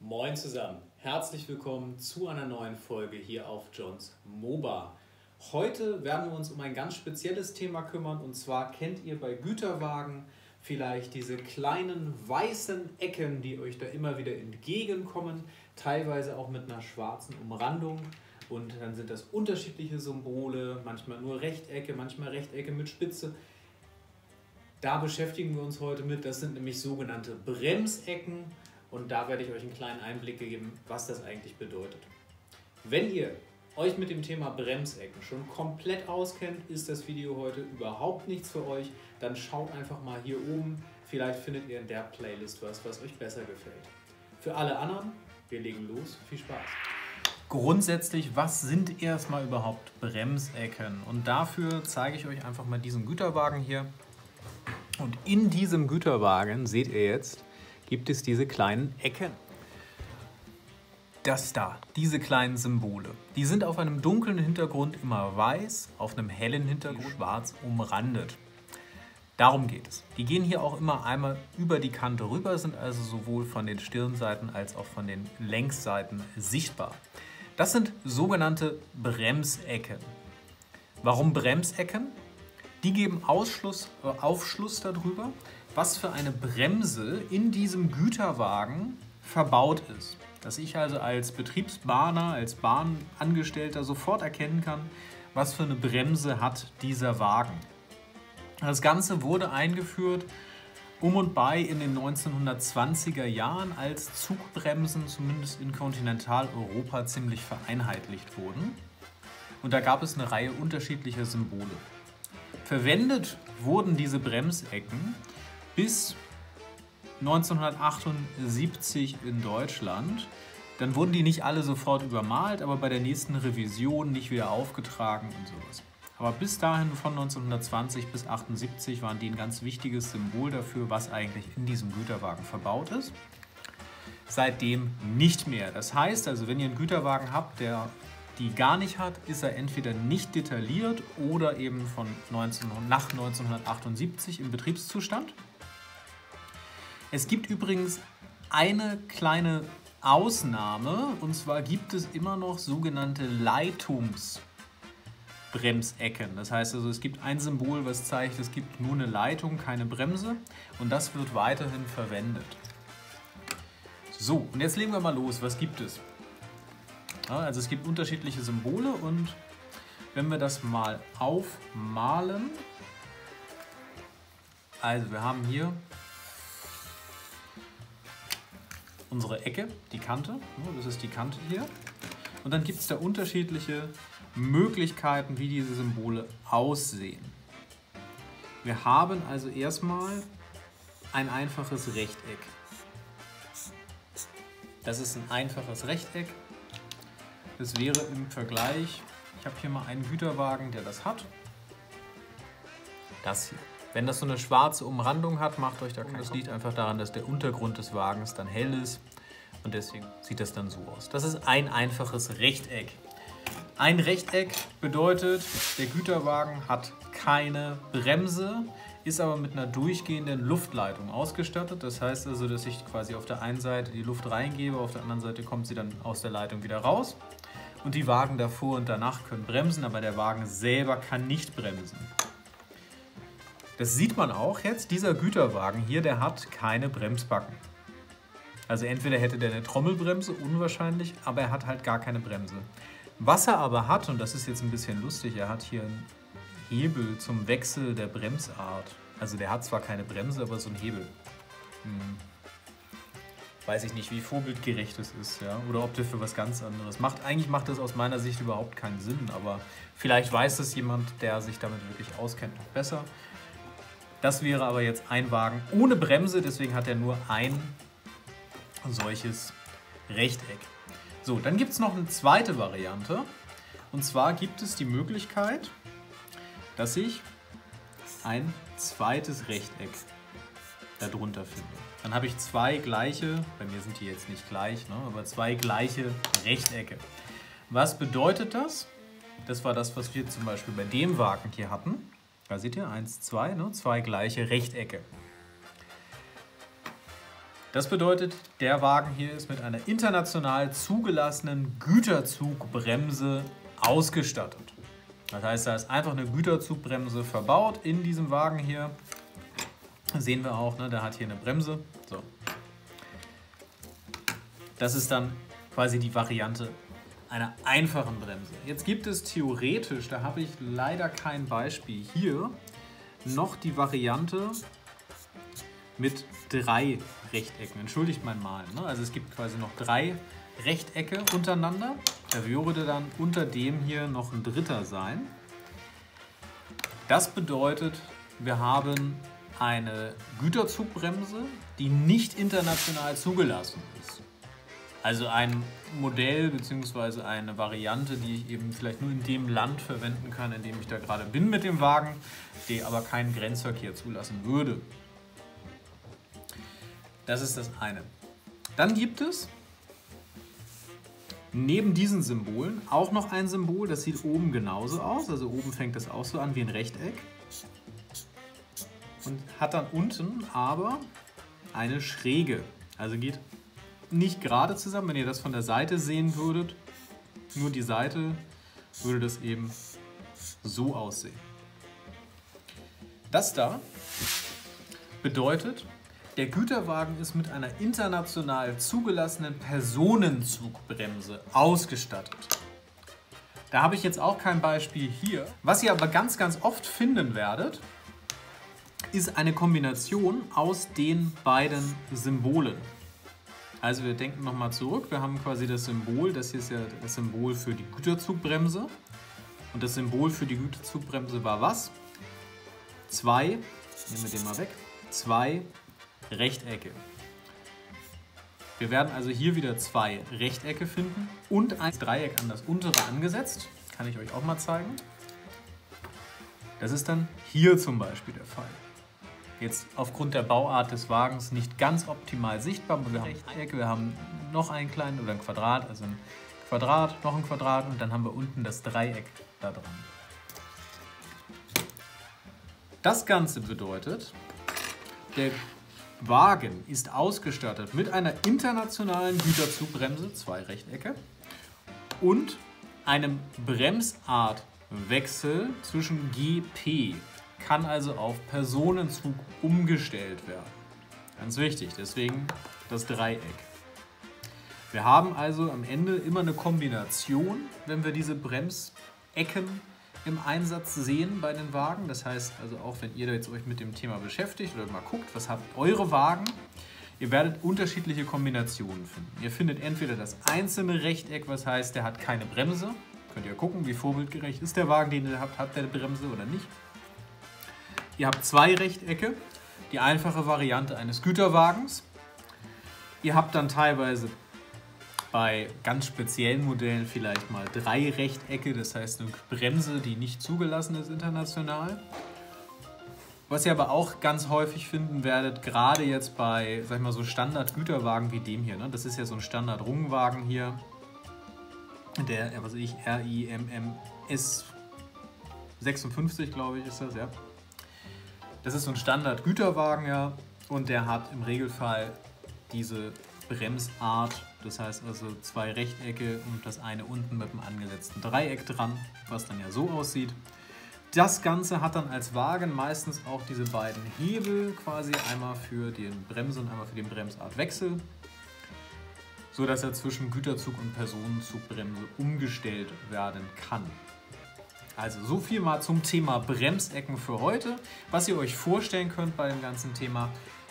Moin zusammen, herzlich willkommen zu einer neuen Folge hier auf Johns MOBA. Heute werden wir uns um ein ganz spezielles Thema kümmern, und zwar kennt ihr bei Güterwagen vielleicht diese kleinen weißen Ecken, die euch da immer wieder entgegenkommen, teilweise auch mit einer schwarzen Umrandung, und dann sind das unterschiedliche Symbole, manchmal nur Rechtecke, manchmal Rechtecke mit Spitze. Da beschäftigen wir uns heute mit, das sind nämlich sogenannte Bremsecken, und da werde ich euch einen kleinen Einblick geben, was das eigentlich bedeutet. Wenn ihr euch mit dem Thema Bremsecken schon komplett auskennt, ist das Video heute überhaupt nichts für euch, dann schaut einfach mal hier oben, vielleicht findet ihr in der Playlist was euch besser gefällt. Für alle anderen, wir legen los, viel Spaß! Grundsätzlich, was sind erstmal überhaupt Bremsecken? Und dafür zeige ich euch einfach mal diesen Güterwagen hier. Und in diesem Güterwagen, seht ihr jetzt, gibt es diese kleinen Ecken. Das da, diese kleinen Symbole. Die sind auf einem dunklen Hintergrund immer weiß, auf einem hellen Hintergrund schwarz umrandet. Darum geht es. Die gehen hier auch immer einmal über die Kante rüber, sind also sowohl von den Stirnseiten als auch von den Längsseiten sichtbar. Das sind sogenannte Bremsecken. Warum Bremsecken? Die geben Aufschluss darüber, was für eine Bremse in diesem Güterwagen verbaut ist. Dass ich also als Betriebsbahner, als Bahnangestellter sofort erkennen kann, was für eine Bremse hat dieser Wagen. Das Ganze wurde eingeführt um und bei in den 1920er Jahren, als Zugbremsen zumindest in Kontinentaleuropa ziemlich vereinheitlicht wurden. Und da gab es eine Reihe unterschiedlicher Symbole. Verwendet wurden diese Bremsecken bis 1978 in Deutschland. Dann wurden die nicht alle sofort übermalt, aber bei der nächsten Revision nicht wieder aufgetragen und sowas. Aber bis dahin, von 1920 bis 1978, waren die ein ganz wichtiges Symbol dafür, was eigentlich in diesem Güterwagen verbaut ist. Seitdem nicht mehr. Das heißt also, wenn ihr einen Güterwagen habt, der die gar nicht hat, ist er entweder nicht detailliert oder eben nach 1978 im Betriebszustand. Es gibt übrigens eine kleine Ausnahme, und zwar gibt es immer noch sogenannte Leitungsbremsecken. Das heißt also, es gibt ein Symbol, was zeigt, es gibt nur eine Leitung, keine Bremse, und das wird weiterhin verwendet. So, und jetzt legen wir mal los. Was gibt es? Ja, also es gibt unterschiedliche Symbole, und wenn wir das mal aufmalen, also wir haben hier unsere Ecke, die Kante, das ist die Kante hier, und dann gibt es da unterschiedliche Möglichkeiten, wie diese Symbole aussehen. Wir haben also erstmal ein einfaches Rechteck. Das ist ein einfaches Rechteck. Das wäre im Vergleich, ich habe hier mal einen Güterwagen, der das hat. Das hier. Wenn das so eine schwarze Umrandung hat, macht euch da keinen Kopf. Das liegt einfach daran, dass der Untergrund des Wagens dann hell ist, und deswegen sieht das dann so aus. Das ist ein einfaches Rechteck. Ein Rechteck bedeutet, der Güterwagen hat keine Bremse, ist aber mit einer durchgehenden Luftleitung ausgestattet. Das heißt also, dass ich quasi auf der einen Seite die Luft reingebe, auf der anderen Seite kommt sie dann aus der Leitung wieder raus. Und die Wagen davor und danach können bremsen, aber der Wagen selber kann nicht bremsen. Das sieht man auch jetzt, dieser Güterwagen hier, der hat keine Bremsbacken. Also entweder hätte der eine Trommelbremse, unwahrscheinlich, aber er hat halt gar keine Bremse. Was er aber hat, und das ist jetzt ein bisschen lustig, er hat hier einen Hebel zum Wechsel der Bremsart. Also der hat zwar keine Bremse, aber so einen Hebel. Weiß ich nicht, wie vorbildgerecht es ist, ja? Oder ob der für was ganz anderes macht. Eigentlich macht das aus meiner Sicht überhaupt keinen Sinn, aber vielleicht weiß es jemand, der sich damit wirklich auskennt, noch besser. Das wäre aber jetzt ein Wagen ohne Bremse, deswegen hat er nur ein solches Rechteck. So, dann gibt es noch eine zweite Variante, und zwar gibt es die Möglichkeit, dass ich ein zweites Rechteck darunter finde. Dann habe ich zwei gleiche, bei mir sind die jetzt nicht gleich, ne, aber zwei gleiche Rechtecke. Was bedeutet das? Das war das, was wir zum Beispiel bei dem Wagen hier hatten. Da seht ihr, 1, 2, ne, zwei gleiche Rechtecke. Das bedeutet, der Wagen hier ist mit einer international zugelassenen Güterzugbremse ausgestattet. Das heißt, da ist einfach eine Güterzugbremse verbaut in diesem Wagen hier. Das sehen wir auch, ne? Der hat hier eine Bremse. So. Das ist dann quasi die Variante einer einfachen Bremse. Jetzt gibt es theoretisch, da habe ich leider kein Beispiel hier, noch die Variante mit 3 Rechtecken. Entschuldigt mein Malen. Ne? Also es gibt quasi noch 3 Rechtecke untereinander. Da würde dann unter dem hier noch ein dritter sein. Das bedeutet, wir haben eine Güterzugbremse, die nicht international zugelassen ist. Also ein Modell bzw. eine Variante, die ich eben vielleicht nur in dem Land verwenden kann, in dem ich da gerade bin mit dem Wagen, die aber keinen Grenzverkehr zulassen würde. Das ist das eine. Dann gibt es neben diesen Symbolen auch noch ein Symbol, das sieht oben genauso aus. Also oben fängt das auch so an wie ein Rechteck. Und hat dann unten aber eine Schräge. Also geht nicht gerade zusammen. Wenn ihr das von der Seite sehen würdet, nur die Seite, würde das eben so aussehen. Das da bedeutet, der Güterwagen ist mit einer international zugelassenen Personenzugbremse ausgestattet. Da habe ich jetzt auch kein Beispiel hier. Was ihr aber ganz, ganz oft finden werdet, ist eine Kombination aus den beiden Symbolen. Also wir denken nochmal zurück. Wir haben quasi das Symbol, das hier ist ja das Symbol für die Güterzugbremse. Und das Symbol für die Güterzugbremse war was? 2, nehmen wir den mal weg, 2 Rechtecke. Wir werden also hier wieder 2 Rechtecke finden und ein Dreieck an das untere angesetzt. Kann ich euch auch mal zeigen. Das ist dann hier zum Beispiel der Fall. Jetzt aufgrund der Bauart des Wagens nicht ganz optimal sichtbar, aber wir haben Rechtecke, wir haben noch einen kleinen oder ein Quadrat, also ein Quadrat, noch ein Quadrat und dann haben wir unten das Dreieck da dran. Das Ganze bedeutet, der Wagen ist ausgestattet mit einer internationalen Güterzugbremse, 2 Rechtecke, und einem Bremsartwechsel zwischen GP. Kann also auf Personenzug umgestellt werden. Ganz wichtig, deswegen das Dreieck. Wir haben also am Ende immer eine Kombination, wenn wir diese Bremsecken im Einsatz sehen bei den Wagen. Das heißt also auch, wenn ihr jetzt euch mit dem Thema beschäftigt oder mal guckt, was habt eure Wagen, ihr werdet unterschiedliche Kombinationen finden. Ihr findet entweder das einzelne Rechteck, was heißt, der hat keine Bremse. Könnt ihr gucken, wie vorbildgerecht ist der Wagen, den ihr habt, hat der eine Bremse oder nicht. Ihr habt 2 Rechtecke, die einfache Variante eines Güterwagens. Ihr habt dann teilweise bei ganz speziellen Modellen vielleicht mal 3 Rechtecke, das heißt eine Bremse, die nicht zugelassen ist international. Was ihr aber auch ganz häufig finden werdet, gerade jetzt bei, sag ich mal, so Standard-Güterwagen wie dem hier, ne? Das ist ja so ein Standard-Rungwagen hier, der, was weiß ich, RIMMS 56, glaube ich, ist das, ja. Das ist so ein Standard-Güterwagen, ja, und der hat im Regelfall diese Bremsart, das heißt also 2 Rechtecke und das eine unten mit einem angesetzten Dreieck dran, was dann ja so aussieht. Das Ganze hat dann als Wagen meistens auch diese beiden Hebel, quasi einmal für den Bremse und einmal für den Bremsartwechsel, so dass er zwischen Güterzug und Personenzugbremse umgestellt werden kann. Also so viel mal zum Thema Bremsecken für heute. Was ihr euch vorstellen könnt bei dem ganzen Thema,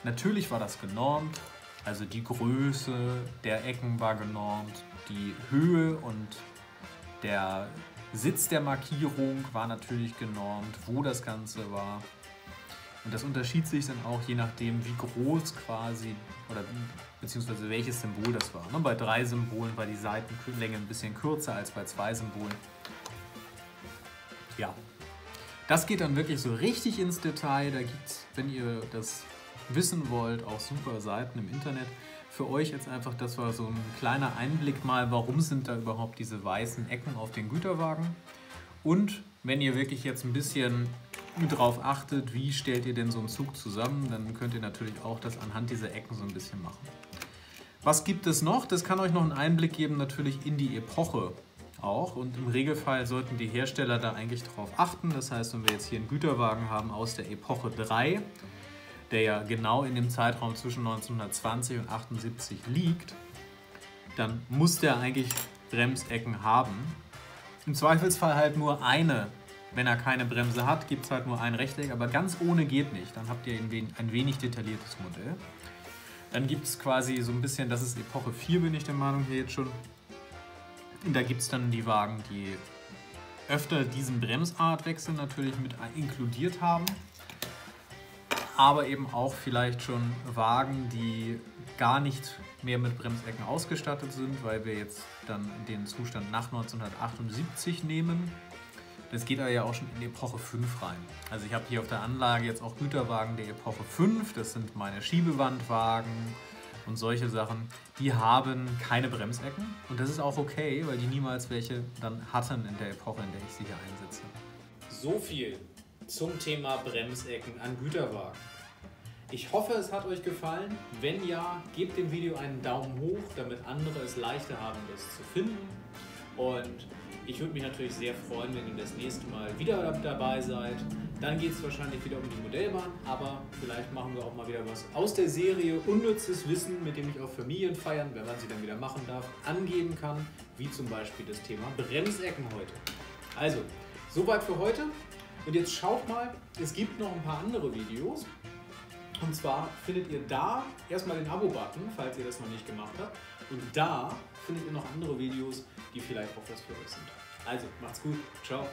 natürlich war das genormt, also die Größe der Ecken war genormt, die Höhe und der Sitz der Markierung war natürlich genormt, wo das Ganze war. Und das unterschied sich dann auch je nachdem, wie groß quasi oder beziehungsweise welches Symbol das war. Bei 3 Symbolen war die Seitenlänge ein bisschen kürzer als bei 2 Symbolen. Ja, das geht dann wirklich so richtig ins Detail. Da gibt es, wenn ihr das wissen wollt, auch super Seiten im Internet. Für euch jetzt einfach, das war so ein kleiner Einblick mal, warum sind da überhaupt diese weißen Ecken auf den Güterwagen. Und wenn ihr wirklich jetzt ein bisschen drauf achtet, wie stellt ihr denn so einen Zug zusammen, dann könnt ihr natürlich auch das anhand dieser Ecken so ein bisschen machen. Was gibt es noch? Das kann euch noch einen Einblick geben natürlich in die Epoche auch, und im Regelfall sollten die Hersteller da eigentlich darauf achten. Das heißt, wenn wir jetzt hier einen Güterwagen haben aus der Epoche 3, der ja genau in dem Zeitraum zwischen 1920 und 78 liegt, dann muss der eigentlich Bremsecken haben. Im Zweifelsfall halt nur eine. Wenn er keine Bremse hat, gibt es halt nur ein Rechteck, aber ganz ohne geht nicht. Dann habt ihr ein wenig detailliertes Modell. Dann gibt es quasi so ein bisschen, das ist Epoche 4, bin ich der Meinung hier jetzt schon. Und da gibt es dann die Wagen, die öfter diesen Bremsartwechsel natürlich mit inkludiert haben. Aber eben auch vielleicht schon Wagen, die gar nicht mehr mit Bremsecken ausgestattet sind, weil wir jetzt dann den Zustand nach 1978 nehmen. Das geht aber ja auch schon in Epoche 5 rein. Also ich habe hier auf der Anlage jetzt auch Güterwagen der Epoche 5, das sind meine Schiebewandwagen und solche Sachen. Die haben keine Bremsecken und das ist auch okay, weil die niemals welche dann hatten in der Epoche, in der ich sie hier einsetze. So viel zum Thema Bremsecken an Güterwagen. Ich hoffe, es hat euch gefallen. Wenn ja, gebt dem Video einen Daumen hoch, damit andere es leichter haben, das zu finden. Und ich würde mich natürlich sehr freuen, wenn ihr das nächste Mal wieder dabei seid. Dann geht es wahrscheinlich wieder um die Modellbahn, aber vielleicht machen wir auch mal wieder was aus der Serie unnützes Wissen, mit dem ich auf Familienfeiern, wenn man sie dann wieder machen darf, angeben kann, wie zum Beispiel das Thema Bremsecken heute. Also, soweit für heute. Und jetzt schaut mal, es gibt noch ein paar andere Videos. Und zwar findet ihr da erstmal den Abo-Button, falls ihr das noch nicht gemacht habt. Und da findet ihr noch andere Videos, die vielleicht auch was für euch sind. Also, macht's gut. Ciao.